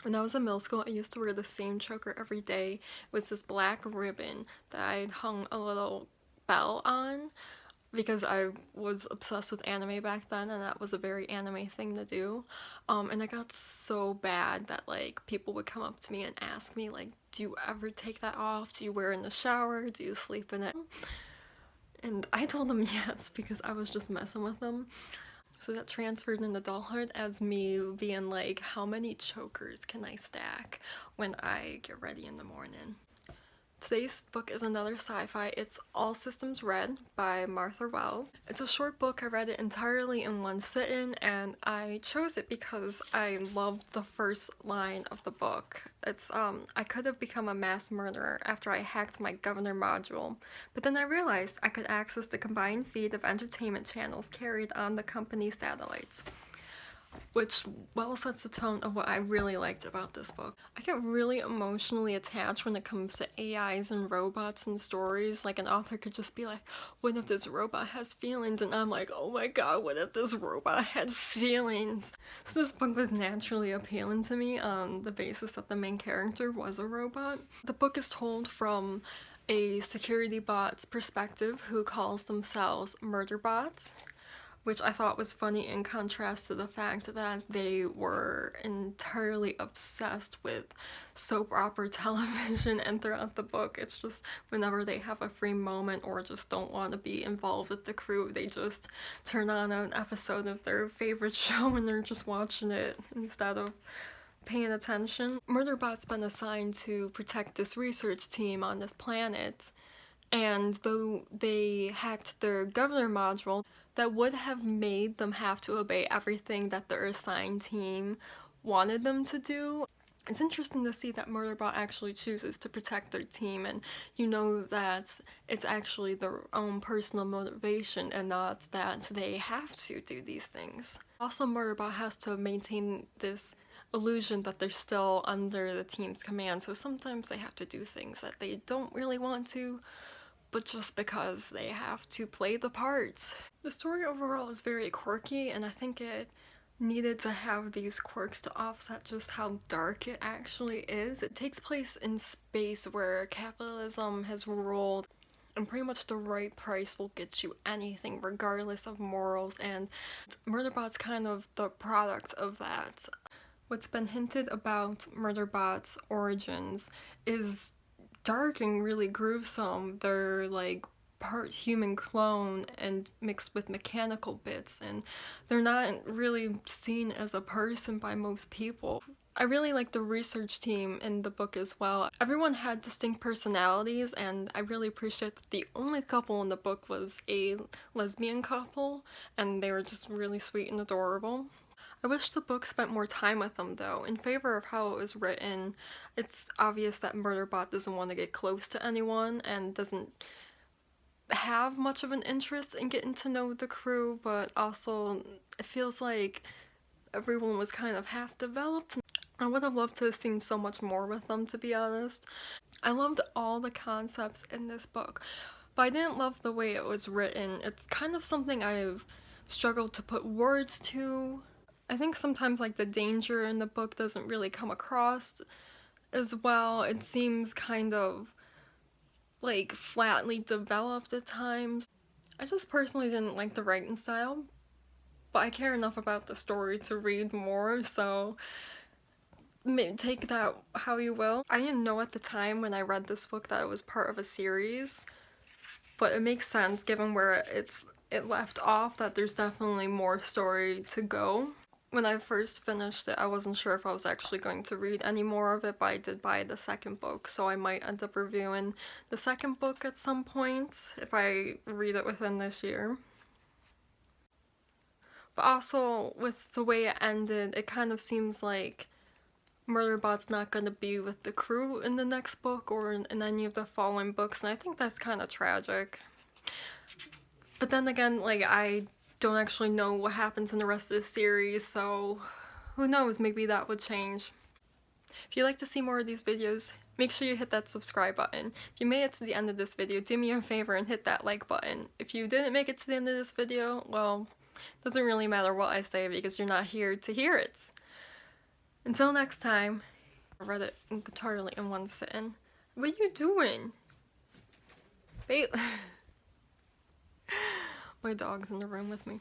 When I was in middle school, I used to wear the same choker every day. It was this black ribbon that I hung a little bell on because I was obsessed with anime back then, and that was a very anime thing to do. And I got so bad that like people would come up to me and ask me like, "Do you ever take that off? Do you wear it in the shower? Do you sleep in it?" And I told them yes because I was just messing with them. So that transferred in adulthood as me being like, how many chokers can I stack when I get ready in the morning? Today's book is another sci-fi. It's All Systems Red by Martha Wells. It's a short book. I read it entirely in one sitting, and I chose it because I loved the first line of the book. It's, I could have become a mass murderer after I hacked my governor module, but then I realized I could access the combined feed of entertainment channels carried on the company's satellites. Which well sets the tone of what I really liked about this book. I get really emotionally attached when it comes to AIs and robots and stories. Like an author could just be like, what if this robot has feelings? And I'm like, oh my god, what if this robot had feelings? So this book was naturally appealing to me on the basis that the main character was a robot. The book is told from a security bot's perspective who calls themselves Murderbots, which I thought was funny in contrast to the fact that they were entirely obsessed with soap opera television, and throughout the book it's just whenever they have a free moment or just don't want to be involved with the crew, they just turn on an episode of their favorite show and they're just watching it instead of paying attention. Murderbot's been assigned to protect this research team on this planet, and though they hacked their governor module, that would have made them have to obey everything that their assigned team wanted them to do. It's interesting to see that Murderbot actually chooses to protect their team, and you know that it's actually their own personal motivation and not that they have to do these things. Also, Murderbot has to maintain this illusion that they're still under the team's command, so sometimes they have to do things that they don't really want to, but just because they have to play the parts. The story overall is very quirky, and I think it needed to have these quirks to offset just how dark it actually is. It takes place in space where capitalism has ruled, and pretty much the right price will get you anything regardless of morals, and Murderbot's kind of the product of that. What's been hinted about Murderbot's origins is dark and really gruesome. They're like part human clone and mixed with mechanical bits, and they're not really seen as a person by most people. I really like the research team in the book as well. Everyone had distinct personalities, and I really appreciate that the only couple in the book was a lesbian couple, and they were just really sweet and adorable. I wish the book spent more time with them though. In favor of how it was written, it's obvious that Murderbot doesn't want to get close to anyone and doesn't have much of an interest in getting to know the crew, but also it feels like everyone was kind of half developed. I would have loved to have seen so much more with them, to be honest. I loved all the concepts in this book, but I didn't love the way it was written. It's kind of something I've struggled to put words to. I think sometimes like the danger in the book doesn't really come across as well. It seems kind of like flatly developed at times. I just personally didn't like the writing style, but I care enough about the story to read more, so take that how you will. I didn't know at the time when I read this book that it was part of a series, but it makes sense given where it left off that there's definitely more story to go. When I first finished it, I wasn't sure if I was actually going to read any more of it, but I did buy the second book, so I might end up reviewing the second book at some point if I read it within this year. But also, with the way it ended, it kind of seems like Murderbot's not going to be with the crew in the next book or in any of the following books, and I think that's kind of tragic. But then again, like, I don't actually know what happens in the rest of the series, so who knows, maybe that would change. If you'd like to see more of these videos, make sure you hit that subscribe button. If you made it to the end of this video, do me a favor and hit that like button. If you didn't make it to the end of this video, well, it doesn't really matter what I say because you're not here to hear it. Until next time, I read it entirely in one sitting. What are you doing? Babe. My dog's in the room with me.